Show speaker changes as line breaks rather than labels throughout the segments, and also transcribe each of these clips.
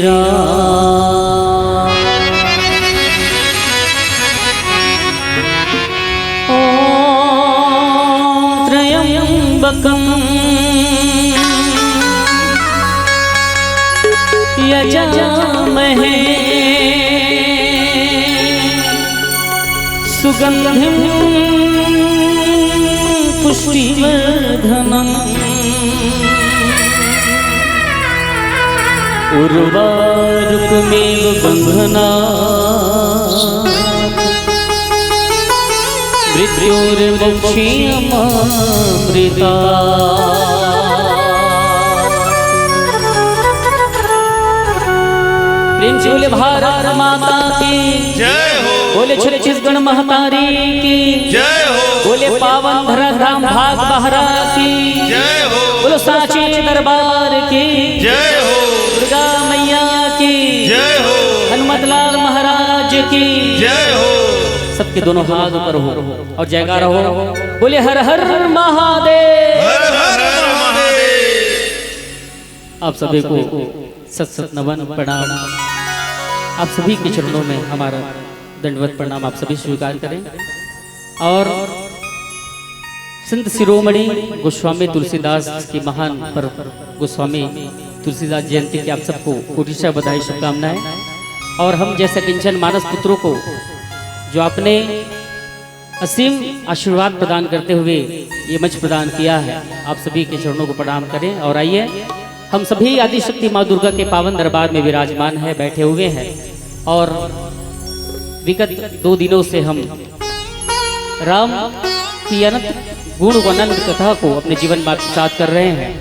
राम। ॐ त्र्यम्बकं यजामहे सुगन्धिं पुष्टिवर्धनम् उर्वारुकमेव बन्धनात् मृत्युर्मोक्षीयमामृतात्। प्रेम से बोले भारत माता की
जय हो।
बोले छत्तीसगढ़ महतारी की
जय हो।
बोले पावन धरा धाम भाग बहरा की
जय हो।
बोलो साचे दरबार की
जय हो।
दुर्गा मैया की
जय हो।
हनुमतलाल महाराज की
जय हो।
सबके दोनों हाथ ऊपर हो और जयकारा हो। बोले हर हर महादेव।
हर हर महादेव।
आप सभी को सत सत नमन प्रणाम। आप सभी के चरणों में हमारा दंडवत प्रणाम आप सभी स्वीकार करें। और संत शिरोमणि गोस्वामी तुलसीदास की महान पर गोस्वामी तुलसीदास जयंती की आप सबको कोटिशा बधाई शुभकामनाएं। और हम जैसे किंचन मानस पुत्रों को जो आपने असीम आशीर्वाद प्रदान करते हुए ये मंच प्रदान किया है, आप सभी के चरणों को प्रणाम करें। और आइए हम सभी आदिशक्ति माँ दुर्गा के पावन दरबार में विराजमान है, बैठे हुए हैं। और विगत 2 दिनों से हम राम की अनंत गुण वर्णन कथा को अपने जीवन में साथ कर रहे हैं।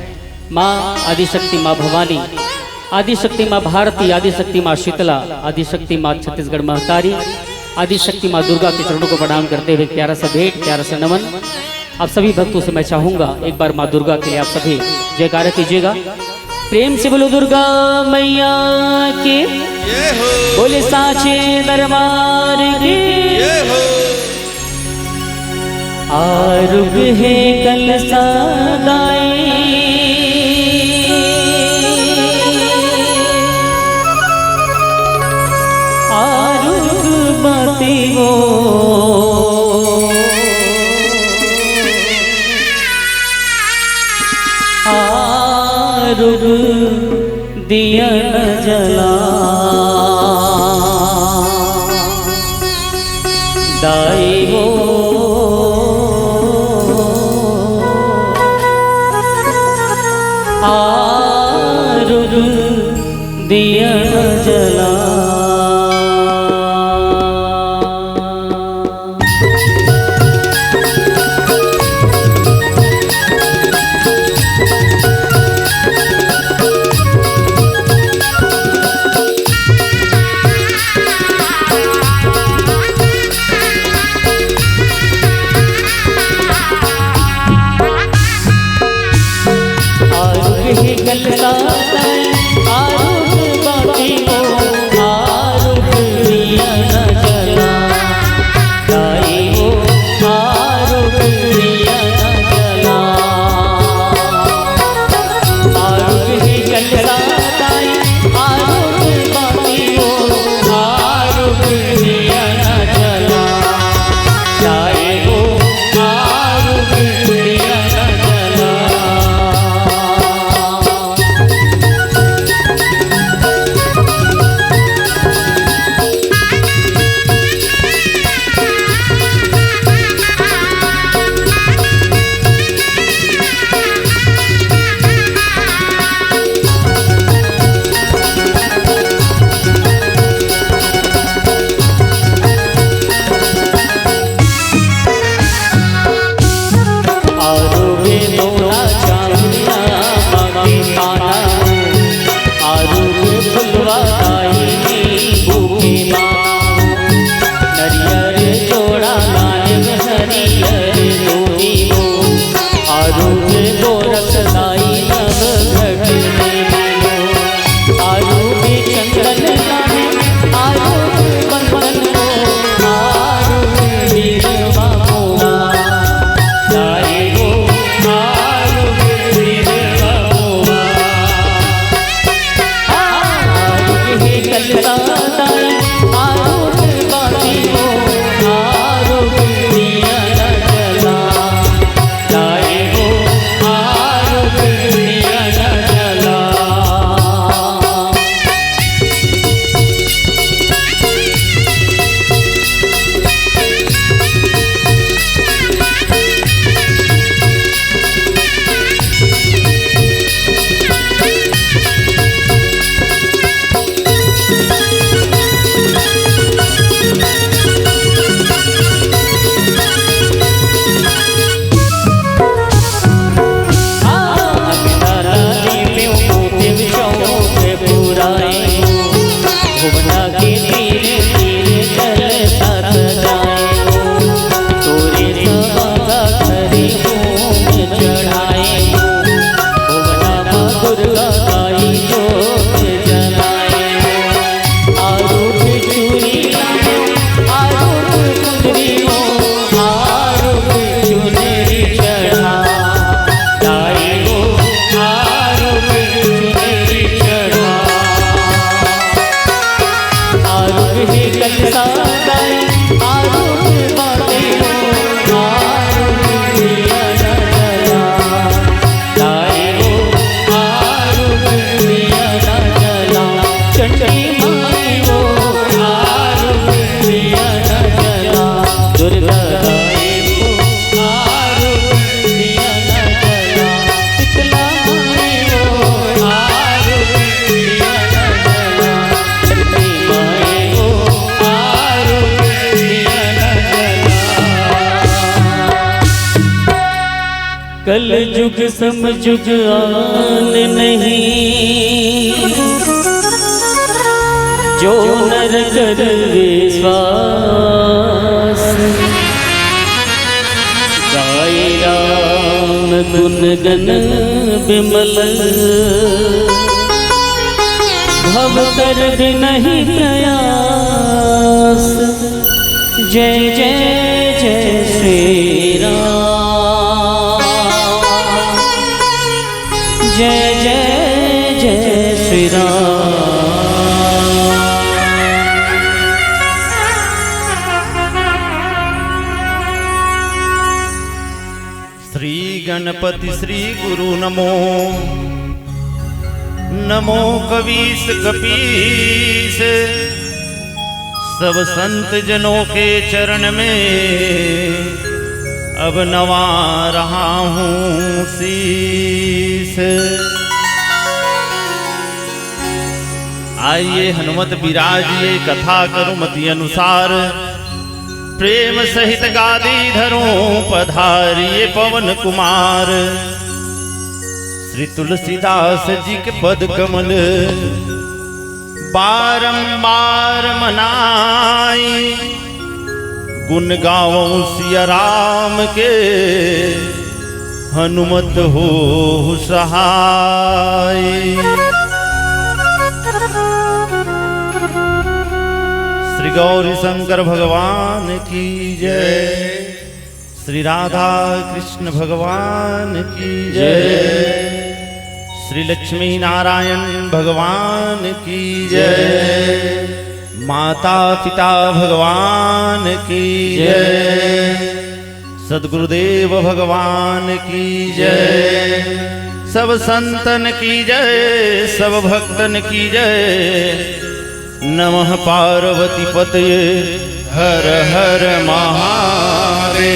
माँ आदिशक्ति, माँ भवानी, आदिशक्ति माँ भारती, आदिशक्ति माँ शीतला, आदिशक्ति माँ छत्तीसगढ़ महतारी, आदिशक्ति माँ दुर्गा के चरणों को प्रणाम करते हुए प्यारा सा भेंट, प्यारा सा नमन आप सभी भक्तों से मैं चाहूंगा एक बार माँ दुर्गा के लिए आप सभी जयकारा कीजिएगा। प्रेम से बोलो दुर्गा मैया की
जय हो।
बोले साचे दरबार की
जय हो।
आरुग है कलसा गाए, आरुग बाती वो आरुग दिया न जला दाई वो आरुग दिया न जला। दुर्गा गाए हो आरो दिया न जला, शीतला माए हो आरो दिया न जला, धरती माए हो आरो दिया न जला। कल युग समयुग आन नहीं, जो नर कर विश्वास, गाए राम गुण गण बिमल, भव कर भी नहीं प्रयास। जय जय जय श्री राम, जय जय जय श्री राम।
श्री गणपति श्री गुरु नमो, नमो कवीस कपीस, सब संत जनों के चरण में अब नवा रहा हूँ शीस। आइए हनुमत विराजिए, कथा करूँ मति अनुसार, प्रेम सहित गादी धरूं पधारिए पवन कुमार। श्री तुलसीदास जी के पद कमल बारंबार मनाई, गुण गावों सिया राम के, हनुमत हो सहाय। श्री गौरी शंकर भगवान की जय, श्री राधा कृष्ण भगवान की जय, श्री लक्ष्मी नारायण भगवान की जय, माता पिता भगवान की जय, सद्गुरुदेव भगवान की जय, सब संतन की जय, सब भक्तन की जय। नमः पार्वती पतये हर हर महादेव।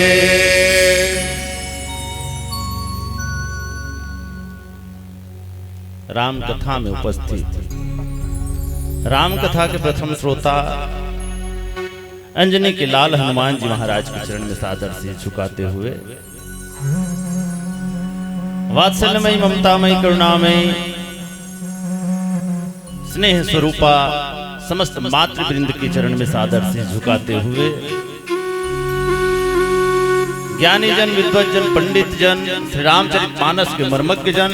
राम कथा में उपस्थित राम कथा के प्रथम श्रोता अंजनी के लाल हनुमान जी महाराज के चरण में सादर से झुकाते हुए, वात्सल्यमयी ममतामयी करुणामयी स्नेह स्वरूपा समस्त मातृवृंद के चरण में सादर से झुकाते हुए, ज्ञानी जन, विद्वत जन, पंडित जन, श्री रामचरितमानस के मर्मज्ञ जन,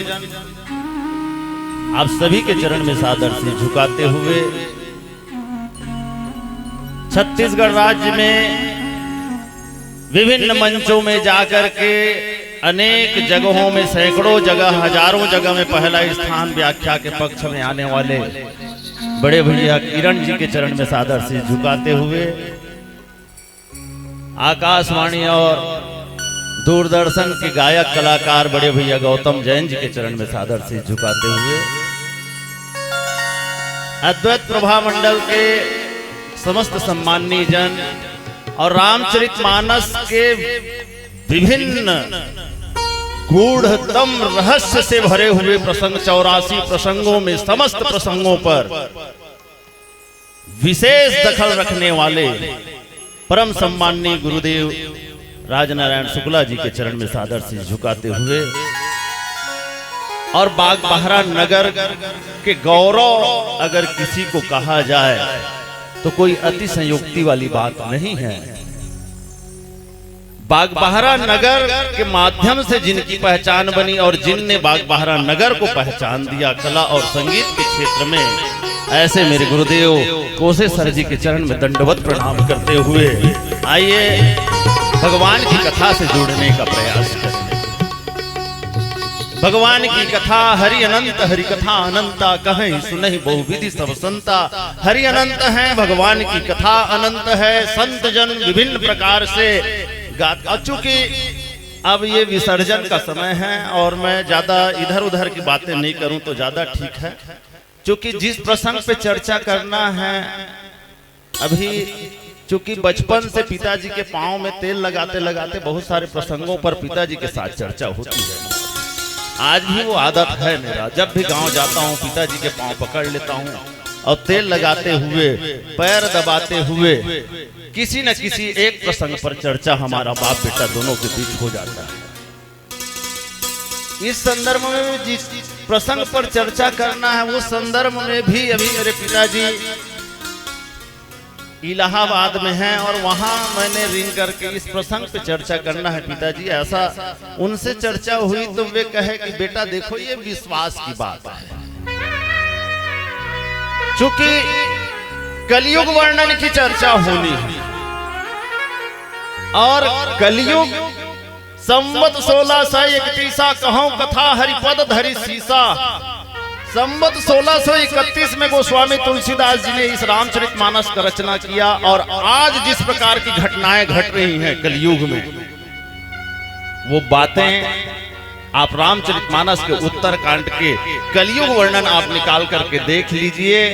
आप सभी के चरण में सादर से झुकाते हुए, छत्तीसगढ़ राज्य में विभिन्न मंचों में जाकर के अनेक जगहों में, सैकड़ों जगह, हजारों जगह में पहला स्थान व्याख्या के पक्ष में आने वाले बड़े भैया किरण जी के चरण में सादर से झुकाते हुए, आकाशवाणी और दूरदर्शन के गायक कलाकार बड़े भैया गौतम जैन जी के चरण में सादर से झुकाते हुए, अद्वैत प्रभा मंडल के समस्त सम्माननीय जन और रामचरितमानस के विभिन्न गूढ़तम रहस्य से भरे हुए प्रसंग, 84 प्रसंगों में समस्त प्रसंगों पर विशेष दखल रखने वाले परम सम्माननीय गुरुदेव राजनारायण शुक्ला जी के चरण में सादर से झुकाते हुए, और बागबाहरा नगर के गौरव अगर किसी को कहा जाए तो कोई अति संयुक्ति वाली बात नहीं है। बागबाहरा नगर के माध्यम से जिनकी पहचान बनी और जिनने बागबाहरा नगर को पहचान दिया कला और संगीत के क्षेत्र में, ऐसे मेरे गुरुदेव कोसे सर जी के चरण में दंडवत प्रणाम करते हुए आइए भगवान की कथा से जुड़ने का प्रयास करें। भगवान की कथा हरि अनंत, हरि कथा अनंता, कहीं सुनहि बहुविधि सब संता। हरि अनंत है, भगवान की कथा अनंत है, संत जन विभिन्न प्रकार से गाता। चूंकि अब ये विसर्जन का समय है और मैं ज्यादा इधर उधर की बातें नहीं करूं तो ज्यादा ठीक है, क्योंकि जिस प्रसंग पे चर्चा करना है अभी चूंकि बचपन से पिताजी के पांव में तेल लगाते लगाते बहुत सारे प्रसंगों पर पिताजी के साथ चर्चा होती है। आज भी वो आदत है मेरा, जब भी गांव जाता हूँ पिताजी के पांव पकड़ लेता हूँ और तेल लगाते हुए, पैर दबाते हुए किसी न किसी एक प्रसंग पर चर्चा हमारा बाप बेटा दोनों के बीच हो जाता है। इस संदर्भ में जिस प्रसंग पर चर्चा करना है वो संदर्भ में भी अभी मेरे पिताजी इलाहाबाद में हैं और वहां मैंने रिंग करके इस प्रसंग पे चर्चा करना है पिताजी। ऐसा उनसे चर्चा हुई तो वे कहे कि बेटा देखो ये विश्वास की बात है, चूंकि कलयुग वर्णन की चर्चा होनी है और कलयुग संवत 1631 कहूं कथा हरिपद धरि सीसा। संवत 1631 में गोस्वामी तुलसीदास जी ने इस रामचरितमानस का रचना किया और आज जिस प्रकार की घटनाएं घट रही हैं कलयुग में, वो बातें आप रामचरितमानस के उत्तरकांड के कलयुग वर्णन आप निकाल करके देख लीजिए।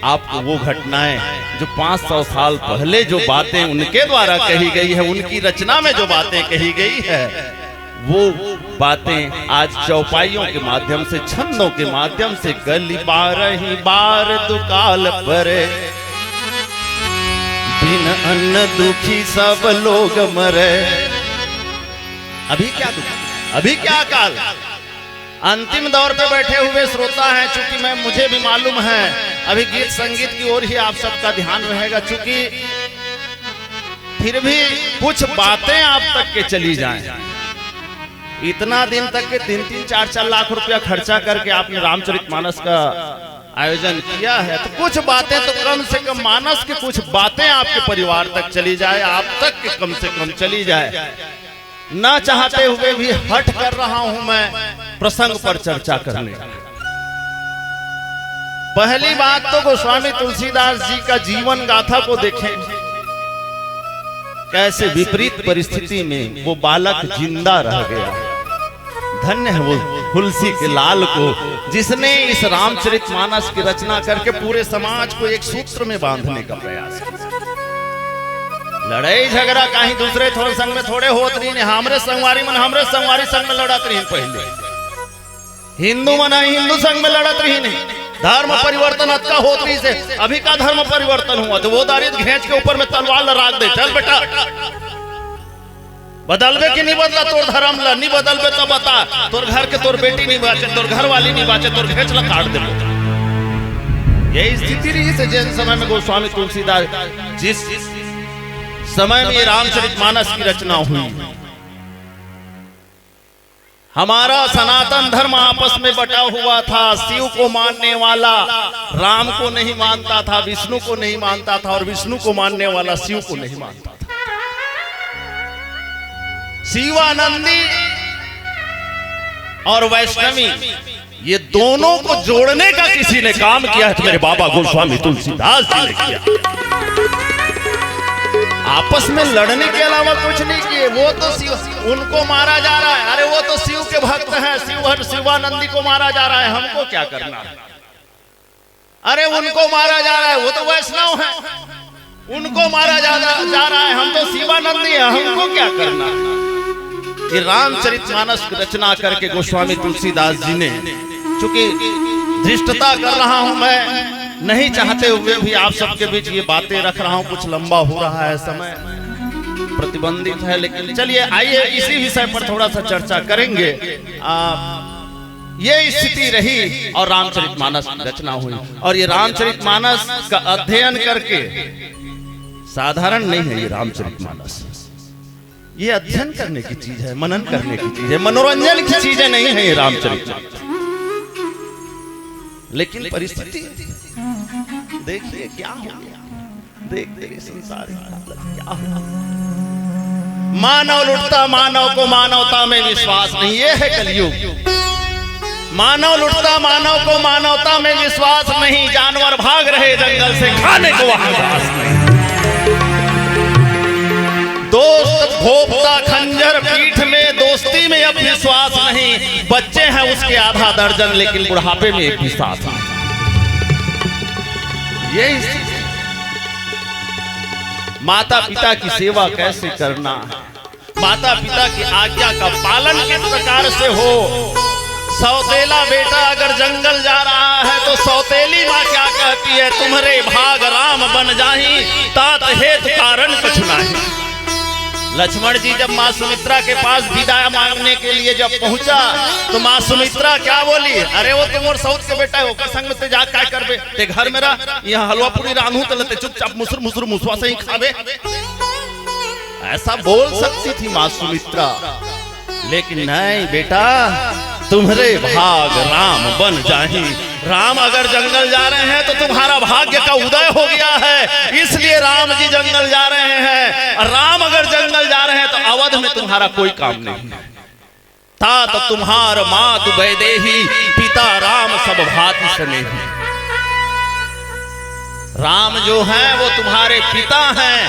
आपको वो घटनाएं जो 500 साल पहले जो बातें उनके द्वारा कही गई है, उनकी रचना में जो बातें कही गई है, वो बातें आज चौपाइयों के माध्यम से, छंदों के माध्यम से गली 12 बार दुकाल पर बिन अन्न दुखी सब लोग मरे। अभी क्या दुख, अभी क्या काल। अंतिम दौर पे बैठे हुए श्रोता हैं, चूंकि मुझे भी मालूम है अभी गीत संगीत की ओर ही आप सबका ध्यान रहेगा, चूंकि फिर भी कुछ बातें आप तक के चली जाएं। इतना दिन तक के 3-3, 4-4 लाख रुपया खर्चा करके आपने रामचरितमानस का आयोजन किया है, तो कुछ बातें तो कम से कम मानस की कुछ बातें आपके परिवार तक चली जाए, आप तक के कम से कम चली जाए। ना चाहते हुए भी हट कर रहा हूं मैं प्रसंग पर चर्चा करने। पहली बात तो गोस्वामी तुलसीदास जी का जीवन गाथा को देखें, कैसे विपरीत परिस्थिति में वो बालक जिंदा रह गया। धन्य है वो तुलसी के लाल को, जिसने इस रामचरितमानस की रचना करके पूरे समाज को एक सूत्र में बांधने का प्रयास किया। लड़ाई झगड़ा कहीं दूसरे थोड़े संग में थोड़े होत रही, हमरे संगवारी मन हमरे संगवारी संग में लड़त रही, पहले हिंदू मन हिंदू संग में लड़त रही नहीं। धर्म परिवर्तन अतका होत रही से अभी का धर्म परिवर्तन हुआ तो वो दारिद घेंच के ऊपर में तलवार लगा दे, चल बेटा बदलबे की नहीं बदला तोर धर्म ला, नहीं बदलबे तो बता तोर घर के तोर बेटी नहीं बाचे, तोर घर वाली नहीं बाचे, तोर घेंच ला काट दे। यही स्थिति रही से जिस समय में गोस्वामी तुलसीदास जिस समय में रामचरितमानस की रचना हुई, हमारा सनातन धर्म आपस में बटा हुआ था। शिव को मानने वाला राम को नहीं मानता था, विष्णु को नहीं मानता था, और विष्णु को मानने वाला शिव को नहीं मानता था। शिवानंदी और वैष्णवी ये दोनों को जोड़ने का किसी ने काम किया है तो मेरे बाबा गोस्वामी तुलसीदास जी ने किया। आपस में लड़ने के अलावा कुछ नहीं किए। वो तो शिव, उनको मारा जा रहा है, अरे वो तो शिव के भक्त हैं, शिवानंदी को मारा जा रहा है, हमको क्या करना है। अरे उनको मारा जा रहा है, वो तो वैष्णव है, उनको मारा जा रहा है, हम तो शिवानंदी है, हमको क्या करना है। ये रामचरितमानस की रचना करके गोस्वामी तुलसीदास जी ने, चूंकि धृष्टता कर रहा हूं मैं, नहीं चाहते हुए भी आप सबके बीच ये बातें रख रहा हूं, कुछ लंबा हो रहा है, समय प्रतिबंधित है, लेकिन चलिए आइए इसी विषय पर थोड़ा सा चर्चा करेंगे। ये स्थिति रही और रामचरितमानस की रचना हुई, और ये रामचरितमानस का अध्ययन करके साधारण नहीं है ये रामचरितमानस, ये अध्ययन करने की चीज है, मनन करने की चीज है, मनोरंजन की चीजें नहीं है ये रामचरितमानस। लेकिन परिस्थिति देखिए क्या हो गया, देख देखिए संसार क्या हो। मानव लुटता मानव को, मानवता में विश्वास नहीं, ये है कलयुग। मानव लुटता मानव को, मानवता में विश्वास नहीं, जानवर भाग रहे जंगल से, खाने को वहां घास नहीं। दोस्त भोपता खंजर पीठ में, दोस्ती में अब विश्वास नहीं। बच्चे हैं उसके आधा दर्जन, लेकिन बुढ़ापे में एक भी साथ नहीं। ये माता पिता की सेवा कैसे करना है, माता पिता की आज्ञा का पालन किस प्रकार से हो। सौतेला बेटा अगर जंगल जा रहा है तो सौतेली माँ क्या कहती है, तुम्हारे भाग राम बन जाही, तात हेतु कारण कछु नाही। लक्ष्मण जी जब माँ सुमित्रा के पास विदाई मांगने के लिए जब पहुंचा तो माँ सुमित्रा क्या बोली, अरे वो तुम और सौत के बेटा हो, संग में जा क्या करबे, ते घर मेरा यहाँ हलवा पूरी रानू तलते चुपचाप मुसुर मुसुर मुसवा से ही खावे। ऐसा बोल सकती थी माँ सुमित्रा, लेकिन नहीं बेटा, तुम्हारे भाग राम बन जाही। राम अगर जंगल जा रहे हैं तो तुम्हारा भाग्य का उदय हो गया है, इसलिए राम जी जंगल जा रहे हैं। और राम अगर जंगल जा रहे हैं तो अवध में तुम्हारा कोई काम नहीं। तात तुम्हार मात वैदेही, पिता राम सब भांति स्नेही। राम जो है वो तुम्हारे पिता हैं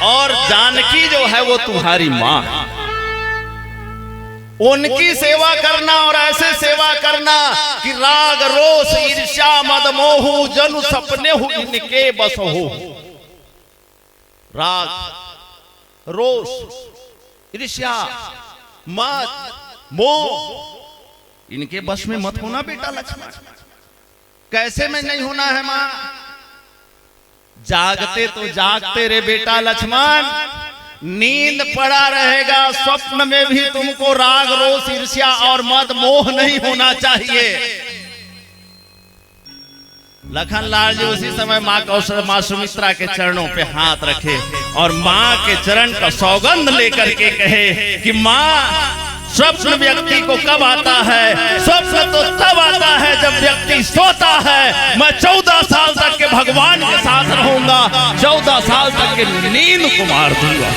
और जानकी जो है वो तुम्हारी माँ है। उनकी सेवा करना और ऐसे सेवा करना कि राग रोष ईर्ष्या मद मोह जनु सपने हो इनके बस हो। राग रोष ईर्ष्या मद मोह इनके बस में मत होना बेटा लक्ष्मण। कैसे में नहीं होना है मां, जागते तो जागते रे बेटा लक्ष्मण, नींद पड़ा रहेगा, स्वप्न में भी तुमको राग रोष ईर्ष्या और मद मोह नहीं होना चाहिए। लखनलाल जी उसी समय माँ सुमित्रा के चरणों पे हाथ रखे और माँ के चरण का सौगंध लेकर के कहे कि माँ, स्वप्न व्यक्ति को कब आता है? स्वप्न तो तब आता है जब व्यक्ति सोता है। मैं 14 साल तक के भगवान के साथ रहूंगा, 14 साल तक के नींद को मार दूंगा।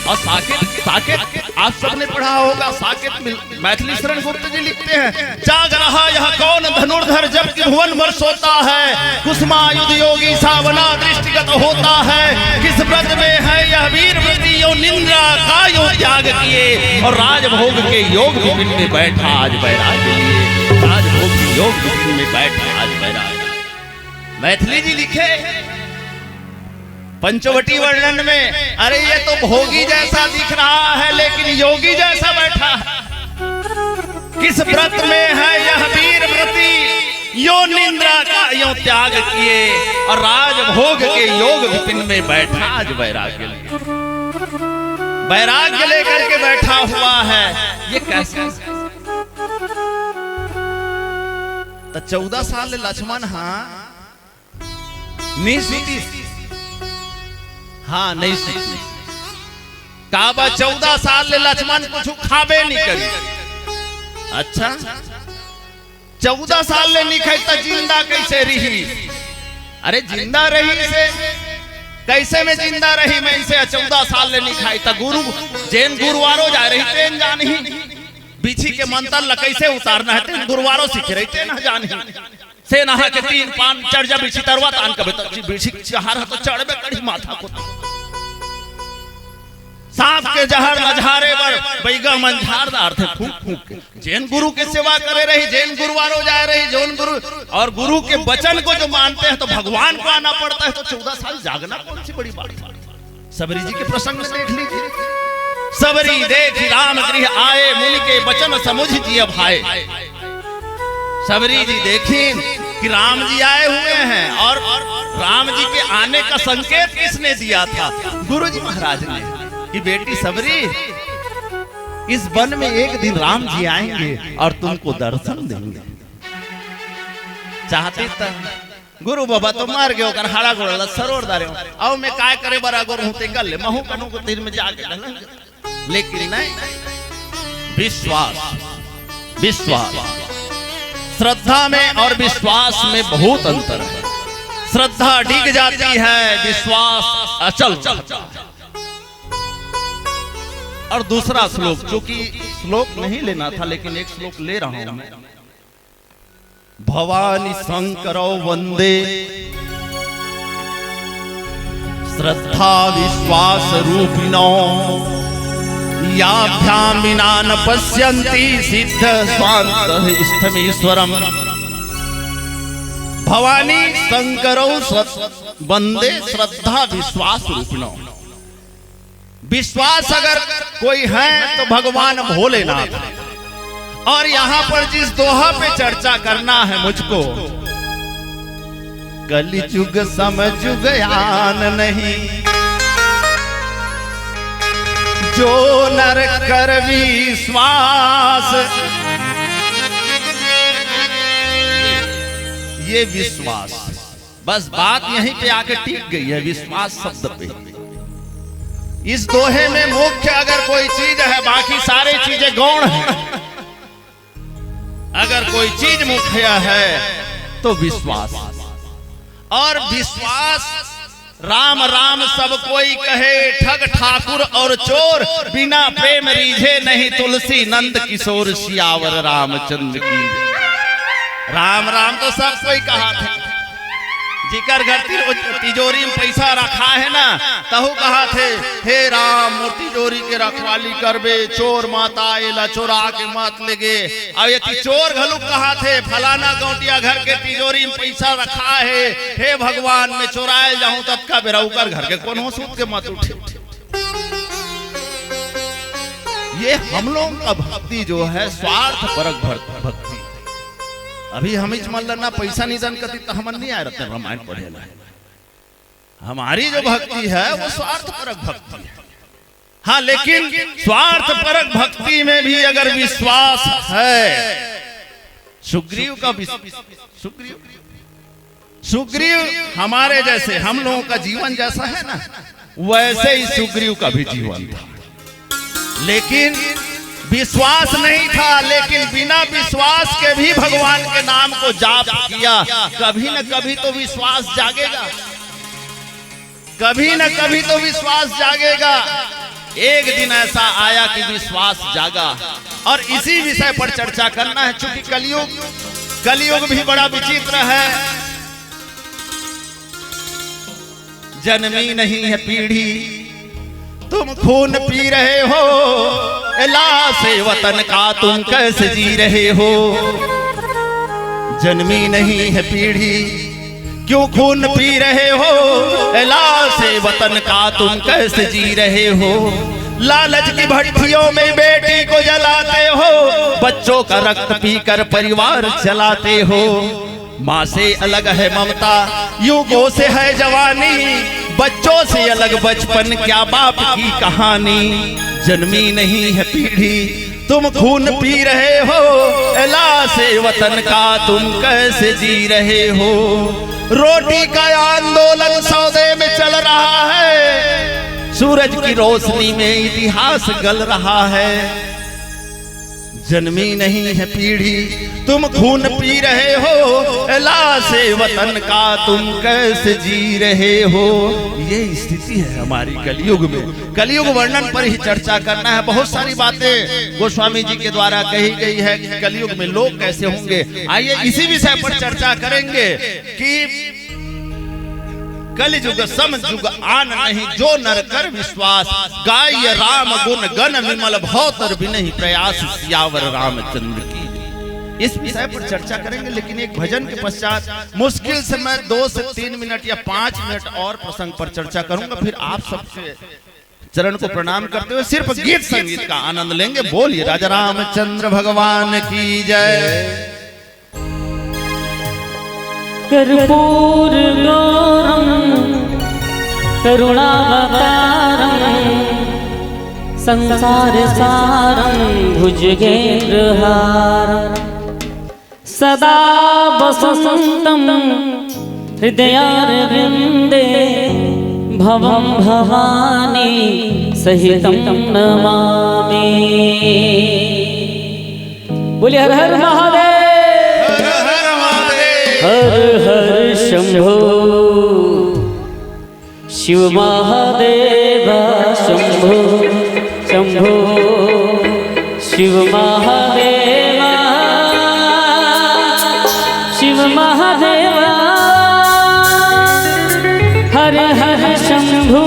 और साकेत आप सबने पढ़ा होगा, साकेत मैथिली शरण गुप्त जी लिखते हैं, जाग रहा यह कौन धनुर्धर जबकि भुवन भर सोता है, कुसुमायुध योगी सावना दृष्टिगत होता है, किस व्रत में है यह वीर वृत्ति यो निंद्रा का यो त्याग किए, और राजभोग के योग विपिन में बैठा आज बैराग के लिए, राजभोग के योग विपिन में बैठा आज बैराग। मैथिली जी लिखे पंचवटी वर्णन में, अरे ये तो भोगी जैसा दिख रहा है लेकिन योगी जैसा बैठा है। किस व्रत में है यह वीर व्रती यो निंद्रा का यो त्याग किए, और राजभोग के योग विपिन में बैठा आज वैराग्य लिए, वैराग्य लेकर के बैठा हुआ है। ये कैसे? तो 14 साल लक्ष्मण नहीं सीखी काबा 14 साल लक्ष्मण कुछ खाबे नहीं करी। अच्छा 14 साल नहीं खाई तो जिंदा कैसे रही? अरे जिंदा रही से कैसे में जिंदा रही? मैं इसे 14 साल नहीं खाई तो गुरु जैन गुरुवारो जा रही तेन जानी, बिछी के मंत्र ल कैसे उतारना है तेन गुरुवारो सीख रही तेन जानी, से नहा के 3 पान चढ़ जा बिछी तरवा तान कबे तो बिछी चहार तो चढ़बे कड़ी माथा को, सांप के जहर नझारे बर बैगा मंझार अर्थ फूक फूक के जैन गुरु की सेवा करे रही, जैन गुरुवारो जा रही, जैन गुरु और गुरु के वचन को जो मानते हैं तो भगवान को आना पड़ता है। तो 14 साल जागना कौन सी बड़ी बात है? सबरी जी के प्रसंग में देख लीजिए, सबरी देख राम गृह आए, मुनि के वचन समुझ जिय भाए। सबरी जी देखी कि राम जी आए हुए हैं, और राम जी के आने का संकेत किसने दिया था? गुरु जी महाराज ने, कि बेटी सबरी इस वन में एक दिन राम जी आएंगे और तुमको दर्शन देंगे। चाहते तक गुरु बाबा तो मार गयो कर हाड़ा गोड़ सरोर दारे आओ मैं काय करे बरा गोर होते गले महू कनु को तीर में जाके डलन, लेकिन नहीं, विश्वास विश्वास श्रद्धा में और विश्वास में बहुत अंतर है। श्रद्धा डिग जाती है, विश्वास अचल रहता है। और दूसरा श्लोक, जो कि श्लोक नहीं लेना था लेकिन एक श्लोक ले रहा हूं मैं, भवानी शंकरो वंदे श्रद्धा विश्वास रूपिणो याभ्याम विना न पश्यन्ति सिद्ध स्वांत इष्टमीश्वरम। भवानी शंकरौ वंदे श्रद्धा विश्वास रूपिणौ। विश्वास अगर कोई है तो भगवान भोलेनाथ। और यहां पर जिस दोहा पे चर्चा करना है मुझको, कलिजुग समझुग आन नहीं, जो नर कर विश्वास। ये विश्वास, बस बात यहीं पे आके टिक गई है, विश्वास शब्द पे। इस दोहे में मुख्य अगर कोई चीज है, बाकी सारे चीजें गौण है। अगर कोई चीज मुख्य है तो विश्वास। और विश्वास, राम राम सब कोई कहे, ठग ठाकुर और चोर, बिना प्रेम रीझे नहीं तुलसी, नंद किशोर सियावर रामचंद्र की। राम राम तो सब कोई कहा था, जिकर घर तिजोरी में पैसा रखा है ना, तहु कहा थे, हे राम मोर तिजोरी के रखवाली करबे, चोर माता एला चोरा के मत लेगे। अब ये चोर घलु कहा थे, फलाना गौटिया घर के तिजोरी में पैसा रखा है, हे भगवान मैं चोराए जाऊं तब का बेराउकर घर के कौन हो सूत के मत उठे। ये हम लोग का भक्ति जो है स्वार्थ परक भक्ति। अभी हम ना पैसा निधन करती तो हम नहीं आए रहते रामायण पढ़े ला। हमारी जो भक्ति है वो स्वार्थ परक भक्ति है। हाँ, लेकिन स्वार्थ परक भक्ति में भी अगर विश्वास है, सुग्रीव का सुग्रीव हमारे जैसे, हम लोगों का जीवन जैसा है ना, वैसे ही सुग्रीव का भी जीवन था। लेकिन विश्वास नहीं था, लेकिन बिना विश्वास के भी भगवान के नाम को जाप किया। कभी न कभी तो विश्वास जागेगा, कभी न कभी तो विश्वास जागेगा। एक दिन ऐसा आया कि विश्वास जागा। और इसी विषय पर चर्चा करना है, चूंकि कलयुग भी बड़ा विचित्र है। जन्मी नहीं है पीढ़ी, तुम खून पी रहे हो, लाश वतन का तुम कैसे जी रहे हो। जन्मी नहीं है पीढ़ी, क्यों खून पी रहे हो, लाश वतन का तुम कैसे जी रहे हो। लालच की भट्टियों में बेटी को जलाते हो, बच्चों का रक्त पीकर परिवार चलाते हो। माँ से अलग है ममता, युगों से है जवानी, बच्चों से अलग बचपन, क्या बाप की कहानी। जन्मी नहीं है पीढ़ी, तुम खून पी रहे हो, लाश वतन का तुम कैसे जी रहे हो। रोटी का आंदोलन सौदे में चल रहा है, सूरज की रोशनी में इतिहास गल रहा है। जन्मी नहीं है पीढ़ी, तुम खून पी रहे हो, लाश वतन का तुम कैसे जी रहे हो। ये स्थिति है हमारी कलयुग में। कलयुग वर्णन पर ही चर्चा करना है। बहुत सारी बातें गोस्वामी जी के द्वारा कही गई है कि कलयुग में लोग कैसे होंगे। आइए इसी विषय पर चर्चा करेंगे कि कलिजुग समझुग आन नहीं, जो नर कर विश्वास, गाय राम गुण गण विमल भौतर भी नहीं, प्रयास सियावर रामचंद्र की। इस विषय पर चर्चा करेंगे, लेकिन एक भजन के पश्चात मुश्किल से मैं 2 से 3 मिनट या 5 मिनट और प्रसंग पर चर्चा करूंगा। फिर आप सबसे चरण को प्रणाम करते हुए सिर्फ गीत संगीत का आनंद लेंगे। बोलिए राजा रामचंद्र भगवान की जय।
कर्पूर गौरम करुणावतारम, संसार सारम भुजगेन्द्रहारम, सदा वसंतम हृदयारविंदे, भवं भवानी सहितं नमामि। बोलिए हर हर महादेव, हर हर शंभो शिव महादेव, शंभो शंभो शिव महादेव, शिव महादेव, हर हर शंभो।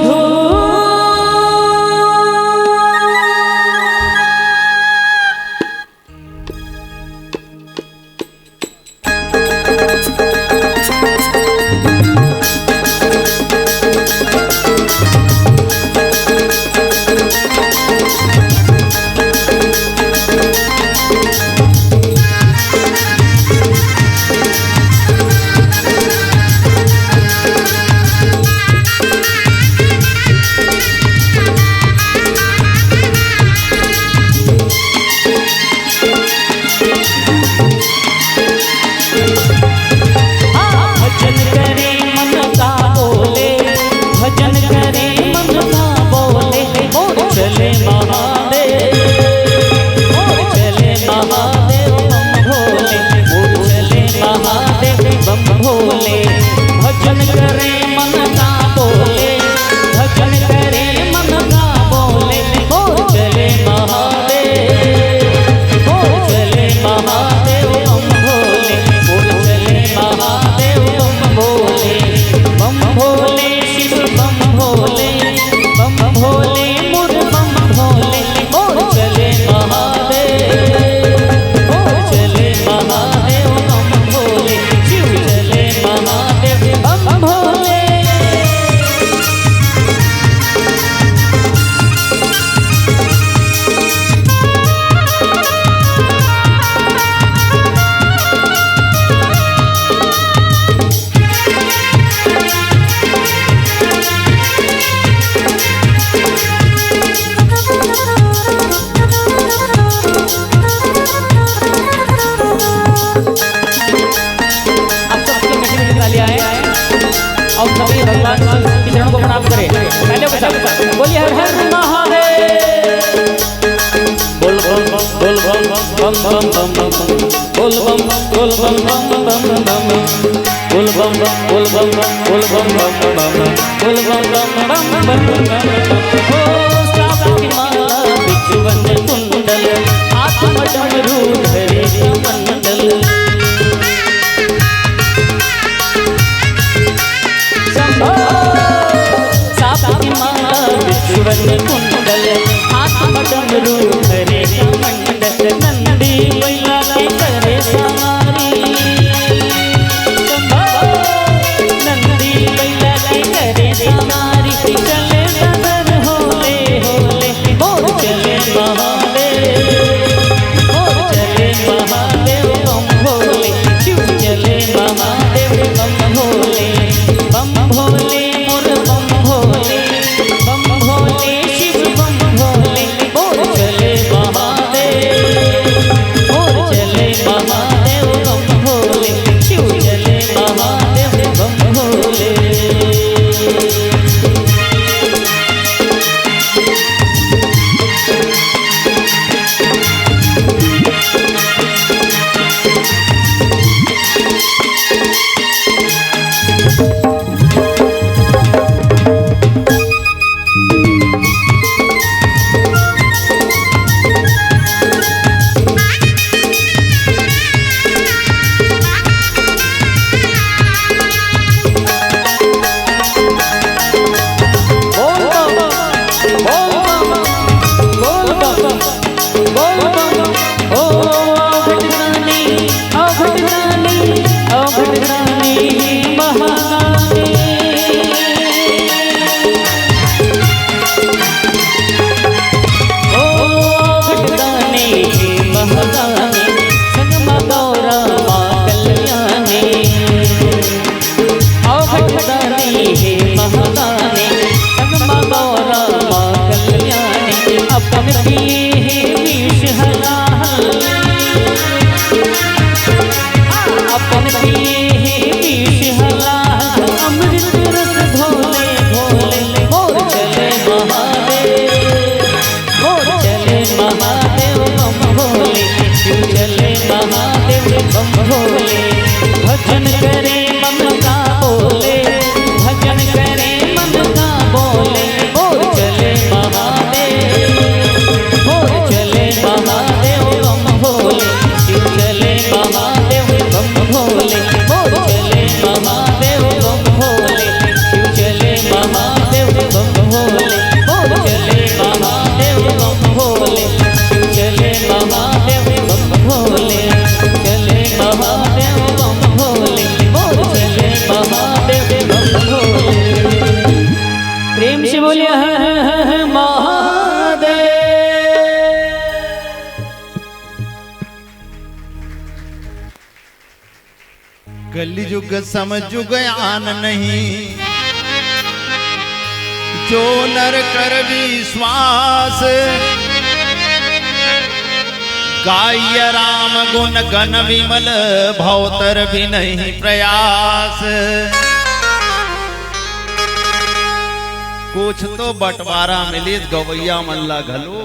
हर हर महादेव। बोल बम बोल बम बम बम बम बम बोल बम बोल बम बम बम बम बोल बम बोल बम बोल बम बम बम बोल बम बम बम बम बम। ओ श्रावण की माला बिच्छुवन कुंडल आत्म डमरू धरे कमंडल। श्रावण की माला बिच्छुवन कुंडल आत्म डमरू धरे कमंडल। नंदी बैला के करे सवारी नंदी बैला के करे सवारी चले नगर होले होले मोर चले महादेव मोर चले महादेव बम भोले शिव चले महादेव बम भोले मोर बम भोले शिव बम भोले मोर चले महादेव मोर चले महादेव बम भोले शिव चले महादेव बम भोले। भजन करे मन का बोले भजन करे मन का बोले मोर चले महादेव मोर चले महादेव बम भोले शिव चले महादेव बम भोले मोर चले महादेव बम भोले शिव चले महादेव बम भोले मोर चले महादेव बम भोले शिव चले महादेव बम भोले चले महादेव बम भोले मोर चले महादेव बम भोले। प्रेम से बोलिए हर हर महादेव।
कलयुग समझुग आन नहीं जो नर कर विश्वास गाय राम गुण गण विमल भवतर भी नहीं प्रयास। कुछ तो बंटवारा मिली गवैया मल्ला घलो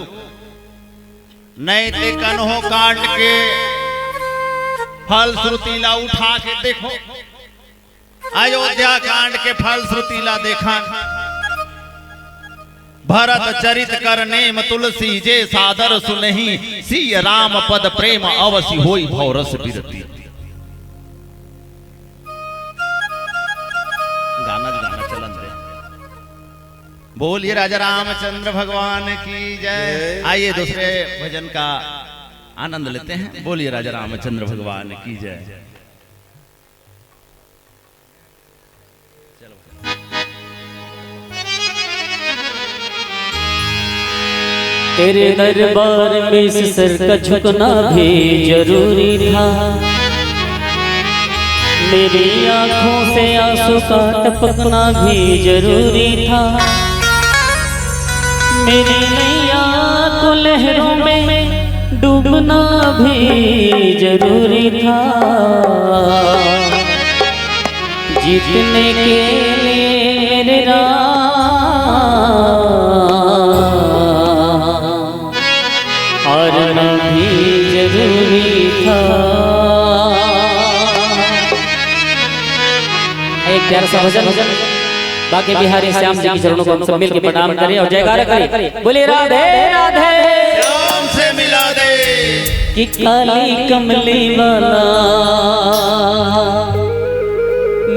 नैतिक हो काट के फल श्रुतिला उठा के देखो अयोध्या कांड के फल श्रुतिला देखा भरत चरित कर नेम तुलसी जे सादर सुनहि सिय राम पद प्रेम अवसि होई भवरस बिरती। गाना चलन दे बोलिए राजा रामचंद्र भगवान की जय। आइए दूसरे भजन का आनंद लेते हैं। बोलिए राजा रामचंद्र भगवान की जय।
तेरे दरबार में सिर का झुकना भी जरूरी था। मेरी आंखों से आंसू का टपकना भी जरूरी था। मेरी नैया को लहरों में डूबना भी जरूरी था। जीतने के लिए राम प्यारा सा भजन बाकी बिहारी श्याम जी के चरणों को हम सब मिलकर प्रणाम करें और जयकारा करें। बोले राधे राधे
श्याम से मिला दे
कि काली कमली वाला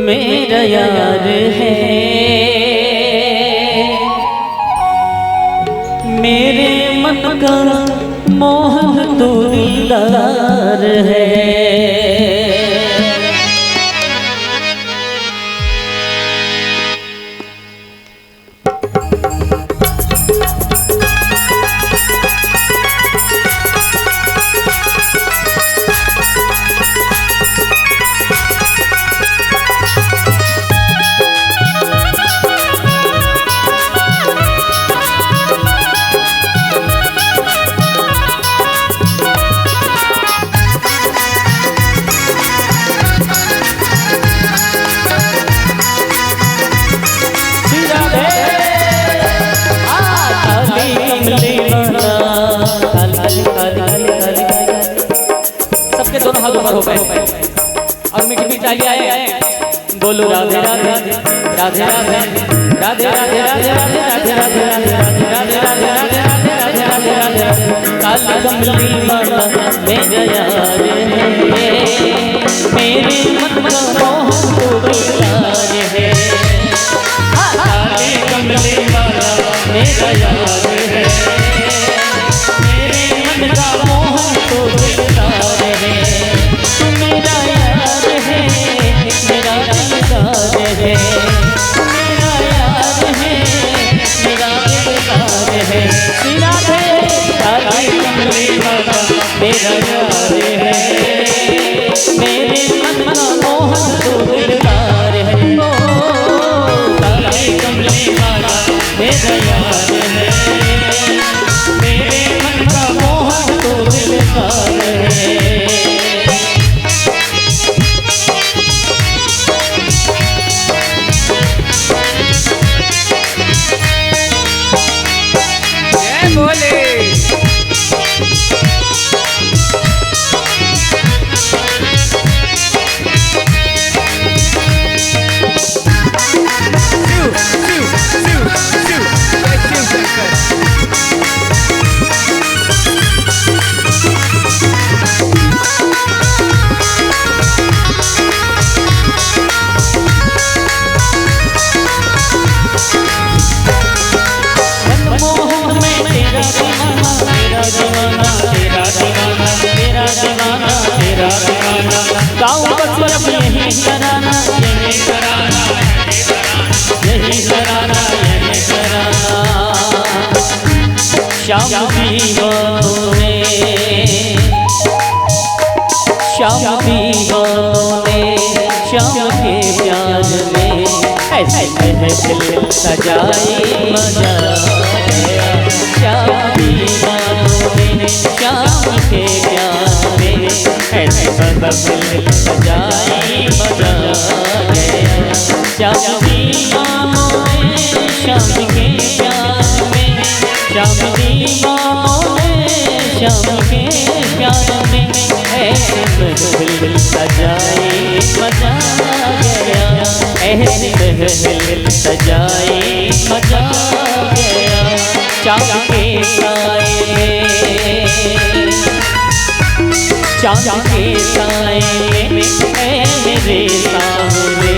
मेरा यार है, मेरे मन का मोहन तो दिलदार है। सबके दोनों हाथ ऊपर हो गए और मीठी मीठी तालियां आए। बोलो राधे राधे राधे राधे राधे राधे राधे राधे राधे राधे राधे राधे राधे राधे राधे राधे राधे काली कमली वाला मेरा यार है, मेरे मन का मोहन तो दिलदार है। काली कमली वाला मेरा यार है, मेरे मन का मोहन तो दिलदार है। तू मेरा यार है, मेरा दिलदार है, मेरा यार है, मेरा दिलदार है। राधे काली कमली वाला मेरा यार है, मेरे मन का मोहन तो दिलदार है। ओ काली कमली वाला मेरा यार है, मेरे मन का मोहन तो दिलदार है। गाँव बस अब यही कराना, यही कराना, यही कराना, यही कराना। श्याम दीवानों ने, श्याम दीवानों ने श्याम के प्यार में ऐसे महफिल सजाई मजा गया। श्याम दीवानों ने श्याम के प्यार में ऐसे महफिल सजाई मजा गया। श्याम दीवानों ने श्याम के प्यार में, श्याम दीवानों ने श्याम के प्यार में ऐसे महफिल सजाई मजा गया। ऐसे महफिल सजाई मजा गया। चाँद के साए में, चाँद के साए में मेरे सामने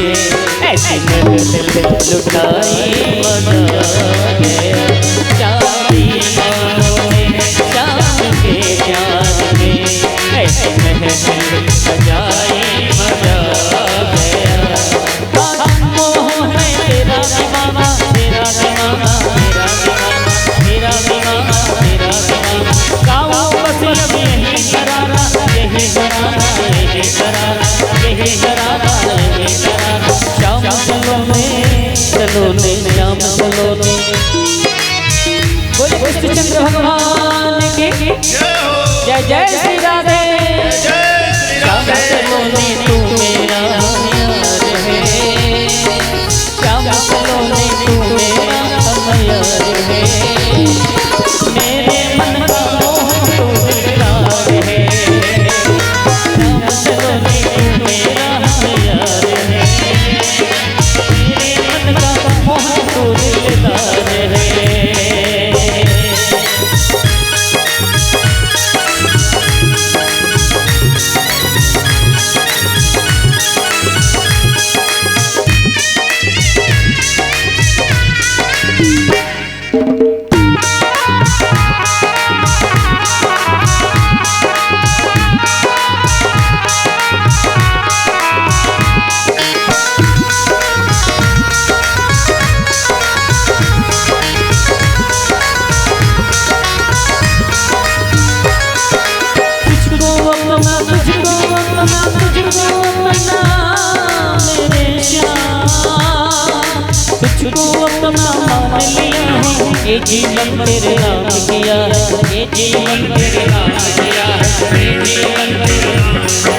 ऐसे महफिल लुटाई मजा गया। चाँद दीवानों ने चाँद के प्यार में ऐसे महफिल सजाई मजा गया। मोह है तेरा दीवाना, तेरा दीवाना, तेरा दीवाना, तेरा दीवाना, तेरा दीवाना। गाँव बस अब यही कराना, यही कराना, यही कराना, यही कराना, यही कराना। श्याम चलो ने, चलो ने, श्याम चलो ने। बोले कृष्णचंद्र भगवान की जय जय श्री राधे। श्याम चलो ने तू मेरा यार है, श्याम चलो ने तू मेरा यार है, मेरे मन का मोहन तो दिलदार है। श्याम चलो ने तू मेरा यार है, ये जीवन तेरे नाम किया है, ये जीवन तेरे नाम किया है, ये जीवन तेरे नाम, ओ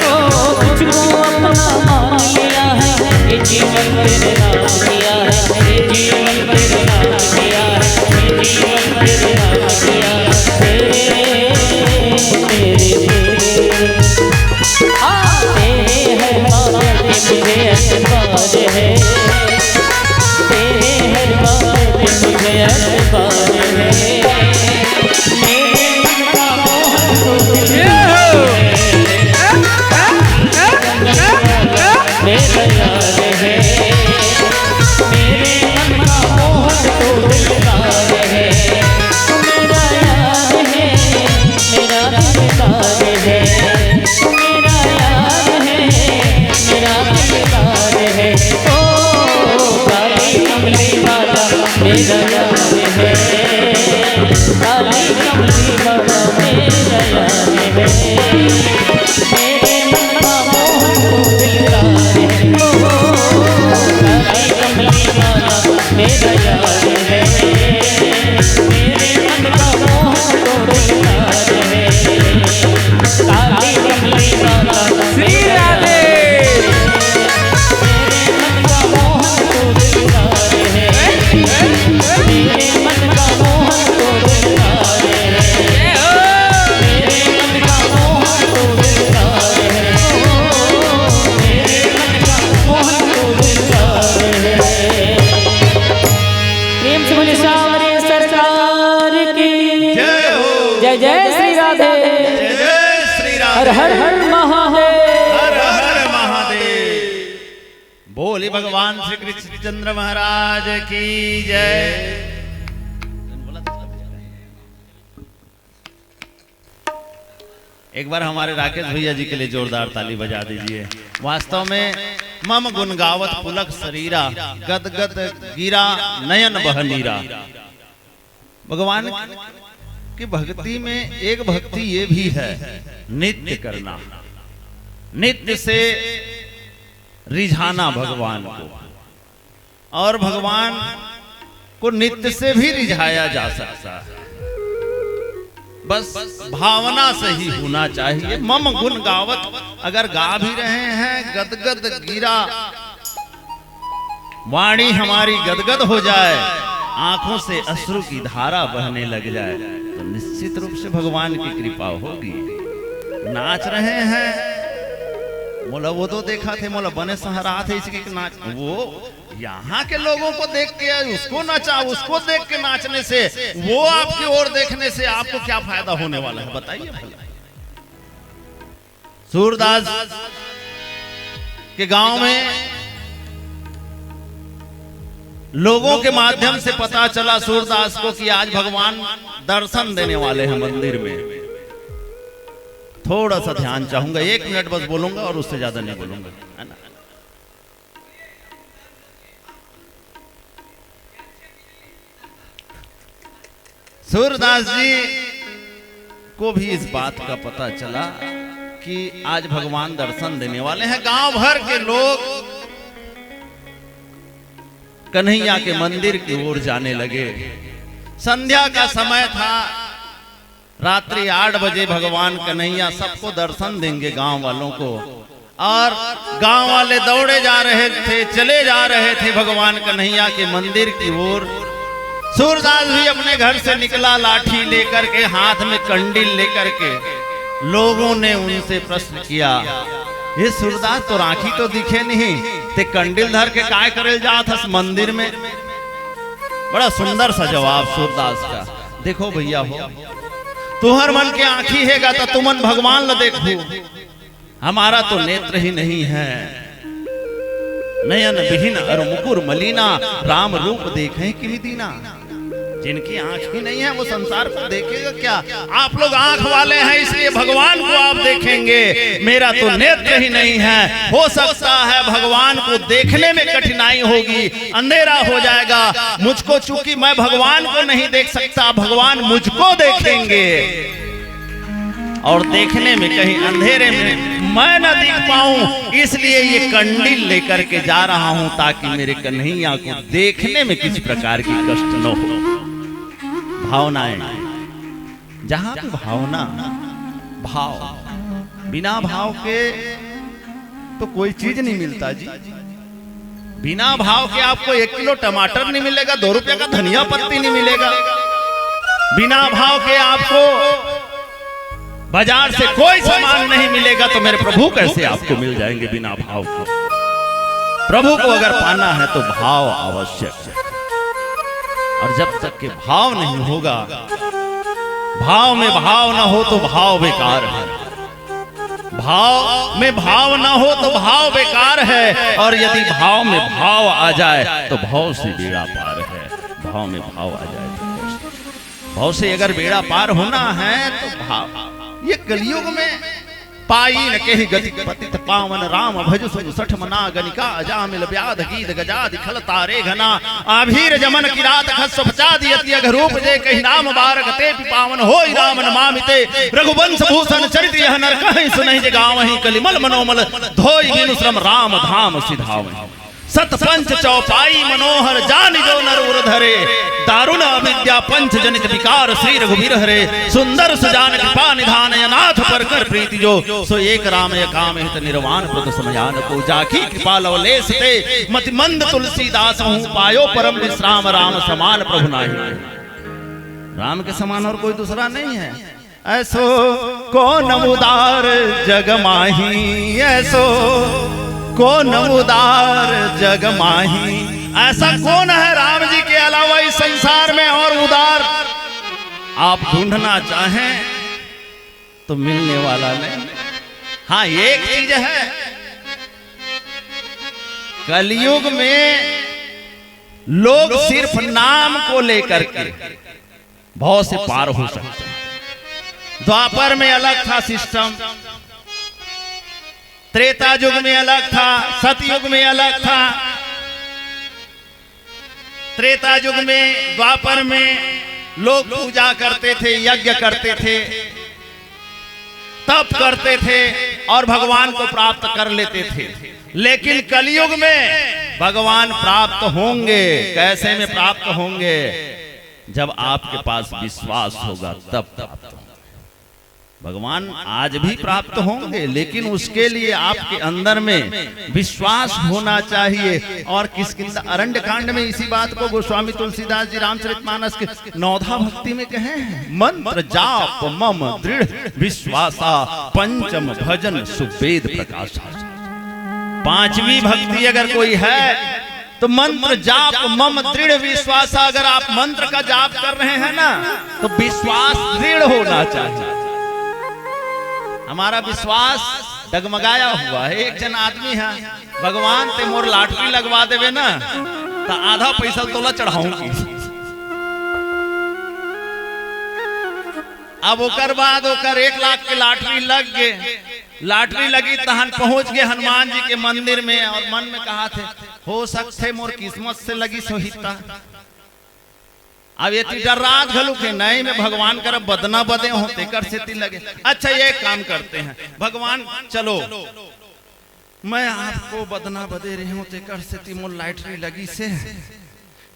तुझको अपना मान लिया है, ये जीवन तेरे नाम किया है, ये जीवन तेरे नाम किया है, ये जीवन तेरे नाम किया है, तेरे है बात मुझे एतबार है, तेरे है बात मुझे एतबार है, मेरे मन का मोहन तो मेरा यार है, मेरे मन का मोहन तो दिलदार है, मेरा यार है, मेरा दिलदार है, मेरा यार है, मेरा दिलदार है, ओ काली कमली वाला मेरा यार है, काली कमली वाला मेरा यार है, मेरे मन का मोहन तो दिलदार है, ओ काली कमली वाला मेरा यार है, मेरे मन का मोहन तो दिलदार है, काली कमली वाला श्री राधे, मेरे मन का मोहन तो दिलदार है, मेरे मन का मोहन तो दिलदार है, मेरे मन का मोहन तो दिलदार है, मेरे मन का मोहन तो दिलदार है। प्रेम से बोले सावरे सरकार की
जय हो,
जय जय श्री राधे,
जय श्री राम,
हर हर हर महादेव,
हर हर महादेव। बोले भगवान श्री कृष्णचंद्र महाराज की जय। एक बार हमारे राकेश भैया जी के लिए जोरदार ताली बजा दीजिए। वास्तव में मम गुण गावत पुलक शरीरा, गद गद गिरा नयन बहनीरा। भगवान की भक्ति में एक भक्ति ये भी है, नित्य करना, नित्य से रिझाना भगवान को, और भगवान को नित्य से भी रिझाया जा सकता है, बस भावना से ही होना चाहिए। मम गुण गावत, अगर गा भी रहे हैं गदगद गिरा, वाणी हमारी गदगद हो जाए, आंखों से अश्रु की धारा बहने लग जाए, तो निश्चित रूप से भगवान की कृपा होगी। नाच रहे हैं, मोला वो तो देखा थे, मोला बने सहरा थे इसके नाच, वो यहाँ के लोगों को देख के उसको नचा, उसको देख के नाचने से, वो आपकी ओर देखने से आपको क्या फायदा होने वाला है बताइए भला। सूरदास के गांव में लोगों के माध्यम से पता चला सूरदास को कि आज भगवान दर्शन देने वाले हैं मंदिर में। थोड़ा सा ध्यान चाहूंगा, 1 मिनट बस बोलूंगा और उससे ज्यादा नहीं बोलूंगा, है ना। सूरदास जी को भी इस बात का पता चला कि आज भगवान दर्शन देने वाले हैं। गांव भर के लोग कन्हैया के मंदिर की ओर जाने लगे। संध्या का समय था, रात्रि 8 बजे भगवान कन्हैया सबको दर्शन देंगे गांव वालों को, और गांव वाले दौड़े जा रहे थे, चले जा रहे थे भगवान कन्हैया के मंदिर की ओर। सूरदास भी अपने घर से निकला, लाठी लेकर के, हाथ में कंडील लेकर के। लोगों ने उनसे प्रश्न किया, ये सूरदास तो राखी तो दिखे नहीं, ते कंडील धर के काय करे जात हस मंदिर में। बड़ा सुंदर सा जवाब सूरदास का। देखो भैया हो, तुहर मन के आंखी हैगा तो तुमन भगवान ल देखो, हमारा तो नेत्र ही नहीं है। नयन विहीन और मुकुर मलिना, राम रूप देखें कि दीना। जिनकी आंख ही नहीं है वो संसार को देखेगा क्या? आप लोग आंख वाले हैं इसलिए भगवान को आप देखेंगे, मेरा तो नेत्र ही नहीं है। हो सकता है भगवान को देखने में कठिनाई होगी, अंधेरा हो जाएगा। मुझको चूंकि मैं भगवान को नहीं देख सकता, भगवान मुझको देखेंगे, और देखने में कहीं अंधेरे में मैं न दिख पाऊं, इसलिए ये कंडील लेकर के जा रहा हूं ताकि मेरे कन्हैया को देखने में किसी प्रकार की कष्ट न हो। भावनाएं, जहां पे भावना, भाव, बिना भाव के तो कोई चीज नहीं मिलता जी। बिना भाव के आपको 1 किलो टमाटर नहीं मिलेगा, 2 रुपए का धनिया पत्ती नहीं मिलेगा। बिना भाव के आपको बाजार से कोई सामान नहीं मिलेगा, तो मेरे प्रभु कैसे आपको मिल जाएंगे बिना भाव के? प्रभु को अगर पाना है तो भाव आवश्यक है, और जब तक के भाव नहीं होगा, भाव में भाव ना हो तो भाव बेकार है, भाव में भाव ना हो तो भाव बेकार है, और यदि भाव में भाव आ जाए तो भाव से बेड़ा पार है। भाव में भाव आ जाए तो भाव से अगर बेड़ा पार होना है तो भाव। ये कलयुग में पाई न कही गति पतित पावन राम भज सुन सठ मना गनिका अजामिल व्याध गीत गजादि खल तारे घना आभीर जमन किरात खस पचा दियति अघरूप जे कहि नाम बारक ते पावन होई राम नमामिते रघुवंश भूषण चरित यह नर कहि सुनहि जे गावहि कलिमल मनोमल धोई बिनु श्रम राम धाम सिधावहि सत पंच चौपाई मनोहर जान जो नर उर धरे दारुण अविद्या पंच जनित विकार श्री रघुवीर हरे सुंदर सुजान कृपा निधान अनाथ पर कर प्रीति जो सो एक राम य काम हित निर्वाण प्रद समयान को जाकी कृपा लवलेस ते मति मंद तुलसीदास हूँ पायो परम विश्राम राम समान प्रभु नाही। राम के समान और कोई दूसरा नहीं है। ऐसो कौन उदार जग माही, ऐसो कौन उदार जग माही, ऐसा कौन है राम जी के अलावा इस संसार में और उदार? आप ढूंढना चाहें तो मिलने वाला नहीं। हाँ, एक चीज है, कलयुग में लोग सिर्फ नाम को लेकर के बहुत से पार हो सकते हैं। द्वापर में अलग था सिस्टम, त्रेता युग में अलग था, सतयुग में अलग था। त्रेता युग में, द्वापर में लोग पूजा करते थे, यज्ञ करते थे, तप करते थे और भगवान को प्राप्त कर लेते थे। लेकिन कलयुग में भगवान प्राप्त होंगे। कैसे में प्राप्त होंगे? जब आपके पास विश्वास होगा तब प्राप्त होंगे। भगवान आज भी प्राप्त होंगे, लेकिन उसके लिए आपके अंदर में विश्वास होना चाहिए। और किसकिंदा अरण्य कांड में इसी बात को गोस्वामी तुलसीदास जी रामचरितमानस के नौधा भक्ति में कहे हैं। मंत्र जाप मम दृढ़ विश्वासा पंचम भजन सुवेद प्रकाशा। पांचवी भक्ति अगर कोई है तो मंत्र जाप मम दृढ़ विश्वासा। अगर आप मंत्र का जाप कर रहे हैं ना, तो विश्वास दृढ़ होना चाहिए। हमारा विश्वास डगमगाया हुआ है। एक जन आदमी है, भगवान ते मोर लाटरी लगवा देवे ना तो आधा पैसा तोला चढ़ाऊंगी। अब ओकर बाद ओकर 1 लाख के लाटरी लग गए। लाटरी लगी तहन पहुंच गए हनुमान जी के मंदिर में, और मन में कहा थे हो सकते मोर किस्मत से लगी सोहिता। अब ये डर्रात घलू के नए में भगवान कर बदना बदे होते कर से लगे। अच्छा, ये काम करते हैं, भगवान चलो मैं आपको बदना बदे रहे होते कर से मोर लाइटरी लगी से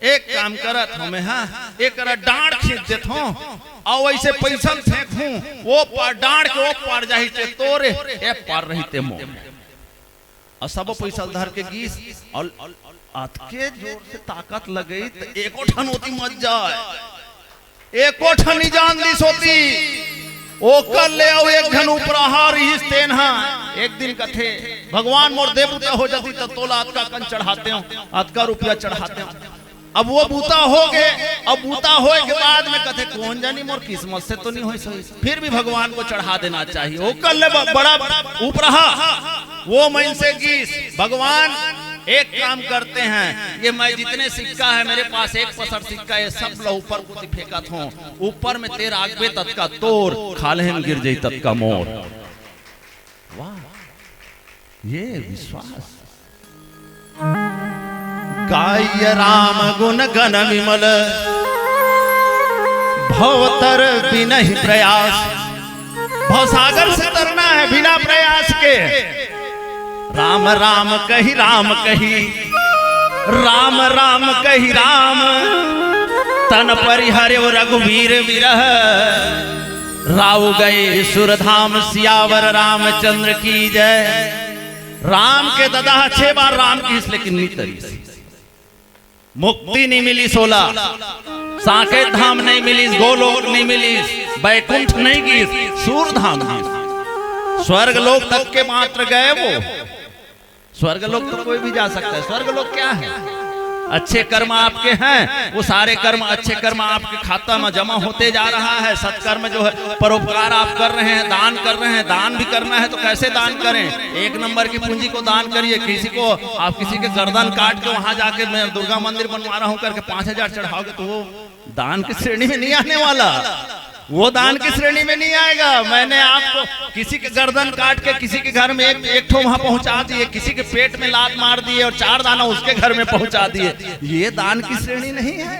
एक काम करत हूं मैं। हाँ, एक डांड खींच देत हूं और वैसे पैसा फेंकूं, वो पार डांड के वो पार जाही ते तोरे ए पार रही ते मो, और सब पैसा धर के गीस और के जोर से ताकत लगे तो एको ठन होती मत जाए, एको ठन ही जान दी सोती ओ कर ले आओ एक घन उपराहार ही तेन। एक दिन कथे भगवान मोर दे बूता हो जाती तो तोला अतका कन चढ़ाते हो, अतका रुपया चढ़ाते हो। अब वो बूता हो गए, अब बूता होए के बाद में कथे कौन जानी मोर किस्मत से तो नहीं हो सही, फिर भी भगवान को चढ़ा देना चाहिए। वो कर ले बड़ा उपराहा वो मन से गीस। भगवान एक काम करते हैं, ये मैं जितने सिक्का है मेरे पास 1% सिक्का ये सब लो ऊपर कुछ फेंकत हूँ, ऊपर में तेरा आगबे तत्का तोर खाले में गिर जाई तत्का मोर। वाह, ये विश्वास। गाय राम गुण गण विमल भवतर बिनहि प्रयास। भवसागर से तरना है बिना प्रयास के। राम राम कही राम कही, राम राम कही राम, तन परिहर्यो रघुवीर विरह, राव गए सुरधाम सियावर रामचंद्र की जय। राम के ददा 6 बार राम की, लेकिन नहीं तरी मुक्ति नहीं मिली 16, साकेत धाम नहीं मिली, गोलोक नहीं मिली, बैकुंठ नहीं गई, सूरधाम गई। स्वर्ग लोक तक के मात्र गए वो। स्वर्ग लोक तो कोई भी जा सकता है। स्वर्ग लोक क्या है? अच्छे कर्म आपके हैं, वो सारे कर्म, अच्छे कर्म आपके खाता में जमा होते जा रहा है। सत्कर्म जो है, परोपकार आप कर रहे हैं, दान कर रहे हैं। दान भी करना है तो कैसे दान करें? 1 नंबर की पूंजी को दान करिए। किसी को आप किसी के गर्दन काट के वहां जाके मैं दुर्गा मंदिर बनवा रहा हूं करके 5000 चढ़ाओगे तो वो दान की श्रेणी में नहीं आने वाला। वो दान की श्रेणी में नहीं आएगा। मैंने आपको किसी के गर्दन काट के किसी के घर में एक ठो वहां पहुंचा दिए, किसी के पेट में लात मार दिए और 4 दाना उसके घर में पहुंचा दिए, ये दान की श्रेणी नहीं है।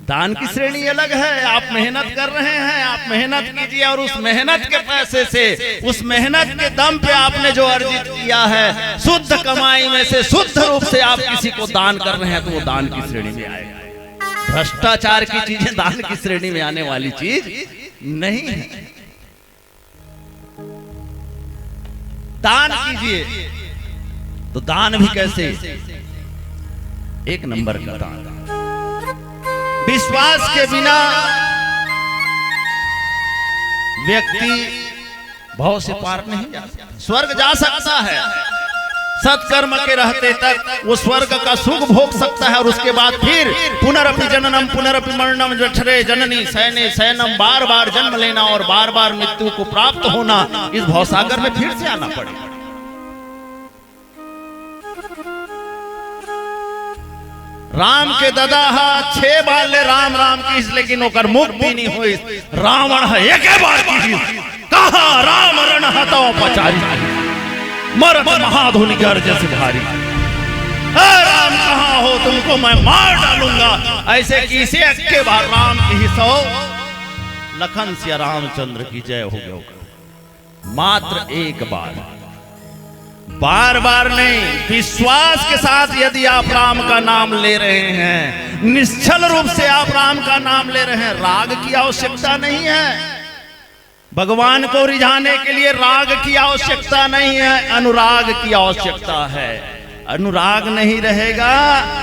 दान की श्रेणी अलग है। आप मेहनत कर रहे हैं, आप मेहनत कीजिए और उस मेहनत के पैसे से, उस मेहनत के दम पे आपने जो अर्जित किया है, शुद्ध कमाई में से शुद्ध रूप से आप किसी को दान कर रहे हैं तो वो दान की श्रेणी में आएगा। भ्रष्टाचार की चीजें दान की श्रेणी में आने वाली चीज नहीं है। दान कीजिए तो दान भी कैसे? 1 नंबर का दान। विश्वास के बिना व्यक्ति भव से पार नहीं जा सकता। स्वर्ग जा सकता है, सत्कर्म के रहते तक वो स्वर्ग का सुख भोग सकता है और उसके बाद फिर पुनरपि जननम पुनरपि मरणम जठरे जननी सैने सैनम, बार बार जन्म लेना और बार बार मृत्यु को प्राप्त होना, इस भवसागर में फिर से आना पड़ेगा। राम के ददा 6 बार ले राम राम की, लेकिन ओकर मुक्ति नहीं हुई। रावण है 1 बार की, कहा राम रण हतो पचारी, मरत महाधुनि गर्ज से भारी। राम कहाँ हो, तुमको मैं मार डालूंगा। ऐसे किसे 1 बार राम की 100 लखन सिया रामचंद्र की जय हो गया। मात्र 1 बार, बार बार नहीं। विश्वास के साथ यदि आप राम का नाम ले रहे हैं, निश्चल रूप से आप राम का नाम ले रहे हैं, राग की आवश्यकता नहीं है। भगवान को रिझाने के लिए राग की आवश्यकता नहीं है, अनुराग की आवश्यकता है। अनुराग नहीं रहेगा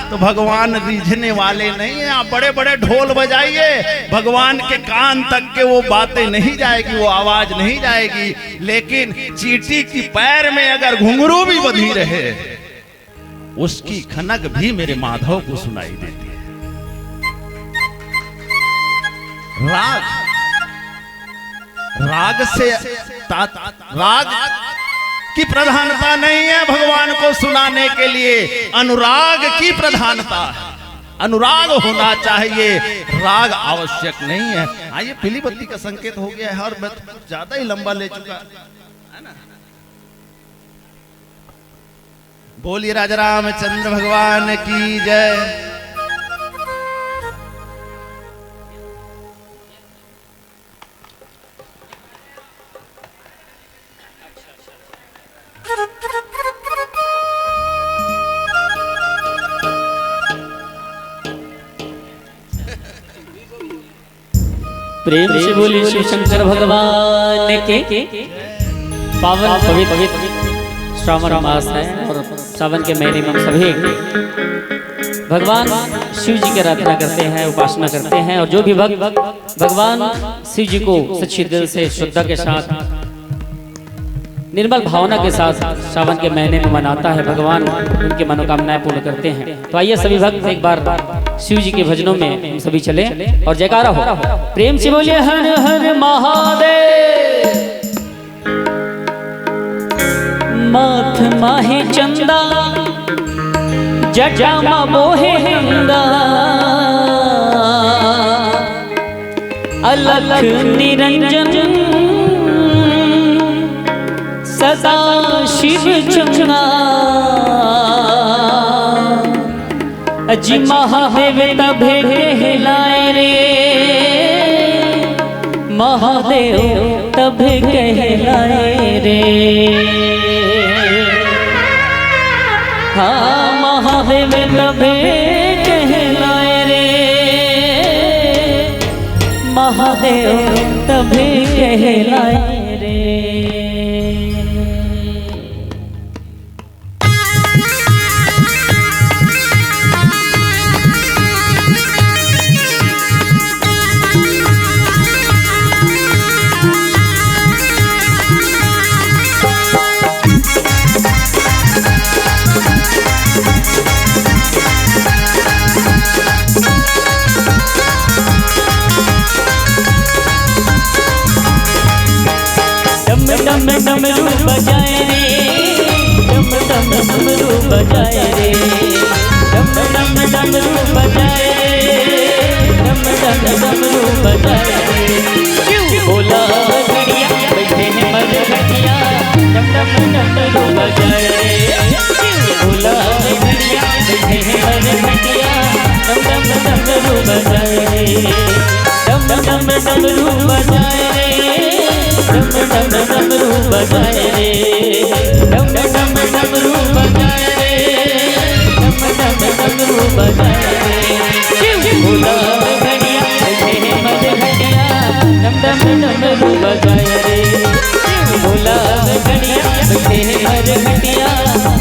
तो भगवान रिझने वाले नहीं है। आप बड़े बड़े ढोल बजाइए, भगवान के कान तक के वो बातें नहीं जाएगी, वो आवाज नहीं जाएगी। लेकिन चींटी की पैर में अगर घुंघरू भी बंधी रहे, उसकी खनक भी मेरे माधव को सुनाई देती है। राग से राग की प्रधानता नहीं है भगवान को सुनाने के लिए, अनुराग की प्रधानता है। अनुराग होना चाहिए, राग आवश्यक नहीं है। ये पीली बत्ती का संकेत हो गया है और ज्यादा ही लंबा ले चुका है ना। बोलिए राजा रामचंद्र भगवान की जय।
प्रेम से बोलिए शिव शंकर भगवान के। पावन पवित्र श्रावण मास है और सावन के महीने में हम सभी भगवान शिव जी की आराधना करते हैं, उपासना करते हैं। और जो भी भक्त भगवान शिव जी को सच्चे दिल से, श्रद्धा के साथ, निर्मल भावना के साथ सावन के महीने में मनाता है, भगवान उनकी मनोकामनाएं पूर्ण करते हैं। तो आइए सभी भक्त एक बार शिव जी के भजनों में हम सभी चले और जयकारा हो। प्रेम से बोलिए हर हर महादेव। माथ माहे चंदा जटा मोहे नंदा, अलख निरंजन सदा शिव चंगा। अजी महादेव तभे कहलाए रे, महादेव तभे कहलाए रे। हाँ महादेव तभे कहलाए रे, महादेव तभी कहलाए रे। डम डमरू बजाए रे, डम डम डमरू बजाए रे, डम डम डमरू बजाए रे, डम डम डमरू बजाए रे। बोला घड़िया बैठे हैं मरघटिया, डम डम डमरू बजाए रे। बोला घड़िया बैठे हैं मरघटिया, डम डम डमरू बजाए रे, डम डम डमरू बजाए रे, डम डम डमरू बजाए रे, डम डम डमरू बजाए रे, डम डम डमरू बजाए रे। बोला घड़िया बैठे हैं मरघटिया, डम डम डमरू बजाए रे। बोला घड़िया बैठे हैं मरघटिया,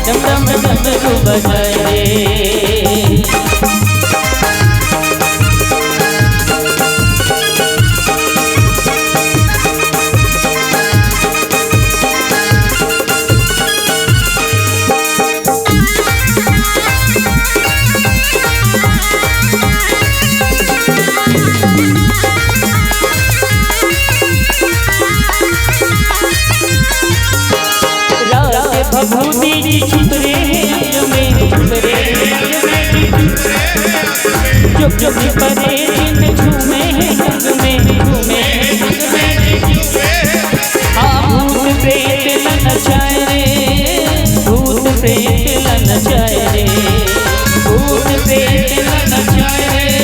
डम डम डमरू बजाए रे। भभूति जी छुपरे अंग में, छुपरे चुप चुप परे दिन झूमे अंग में, झूमे भूत प्रेत नचाए रे, भूत प्रेत नचाए रे, भूत प्रेत नचाए रे,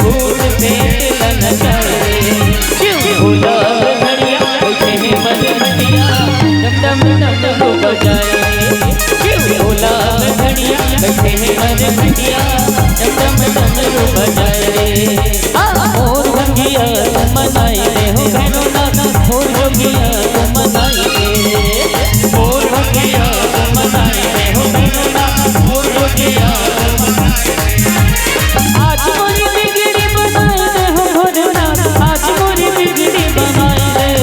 भूत प्रेत नचाए रे। बोला घड़िया बैठे हैं मरघटिया, डम डम डमरू बजाए रे। बोला घड़िया बैठे हैं मरघटिया, डम डम डमरू बजाए रे। मोर भंगिया मनाई रे हो भैरो नाना, मोर भंगिया मनाई रे, मोर भंगिया मनाई रे हो भैरो नाना, मोर भंगिया आज मोरी बिगड़ी बनाए रे हो भैरो नाना, आज मोरी बिगड़ी बनाए रे।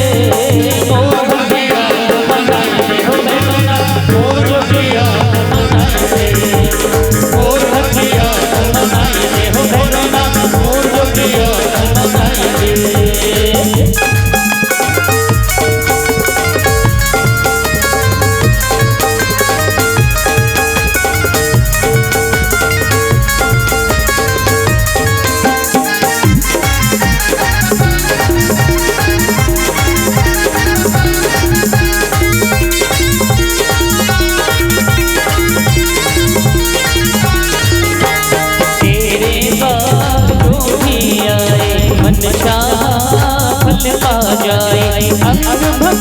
मोर भंगिया मनाई रे हो भैरो नाना, मोर भंगिया मनाई रे, मोर भंगिया मनाई रे हो भैरो नाना, मोर भंगिया मनाई रे।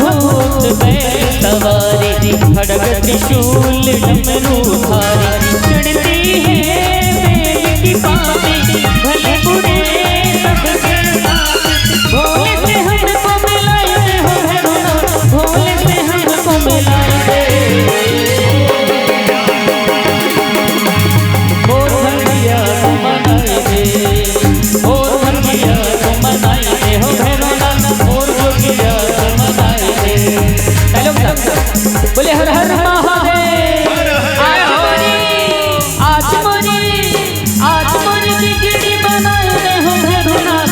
भूत बैल सवारी, खड़ग त्रिशूल डमरू धारी, चढ़ती है बेल की पाती, भले बुरे सबके साथ। भोले से हमको मिलाए दे हो भैरो नाथ, भोले से हमको मिलाए दे। मोर भंगिया मनाए दे, मोर भंगिया मनाए दे हो भैरो नाथ, मोर भंगिया मनाए दे। बोले हर हर महादेव। आज मोरी बिगड़ी बनाए रे हो भैरो नाथ,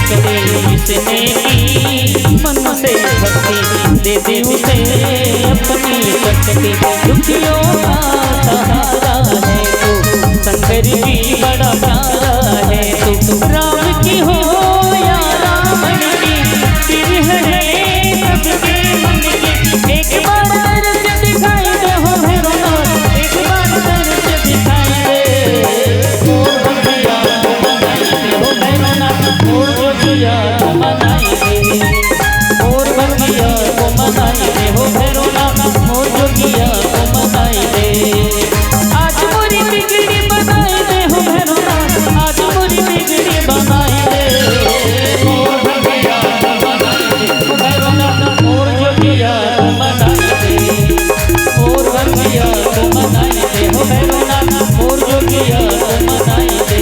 करे जिसने की मन से भक्ति दे दे उसे अपनी शक्ति। दुखियों का सहारा है तू, शंकर जी बड़ा प्यारा है तू। राम की हो या रावण की, फिर है सबके मन की। एक बार दर्श दिखाई दे हो भैरवनाथ, एक बार दर्श दिखाई दे। और भैया मनाई दे हो भैरवनाथ, और जोगिया मनाई दे। और भैया को मनाई दे हो भैरवनाथ, और जोगिया को मनाई दे। आज मोरी बिगड़ी बनाई दे हो भैरवनाथ, आज मोरी बिगड़ी बनाई दे। और भैया मनाई दे हो भैरवनाथ, और जोगिया को मनाई दे। और भैया को मनाई दे हो भैरवनाथ, और जोगिया को मनाई दे।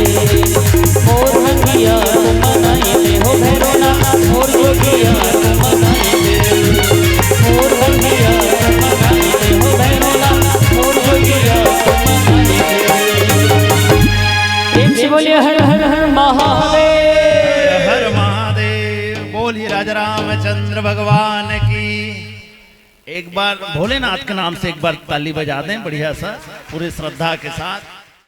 और भैया को मनाई दे हो भैरवनाथ, और जोगिया को मनाई दे। और भैया को मनाई दे हो भैरवनाथ, और जोगिया को मनाई दे। प्रेम से बोलिए हर हर हर महादेव।
हर महादेव। बोलिए राजा रामचंद्र भगवान की। एक बार भोलेनाथ के नाम से एक बार ताली बजा दें बढ़िया सा पूरे श्रद्धा के साथ।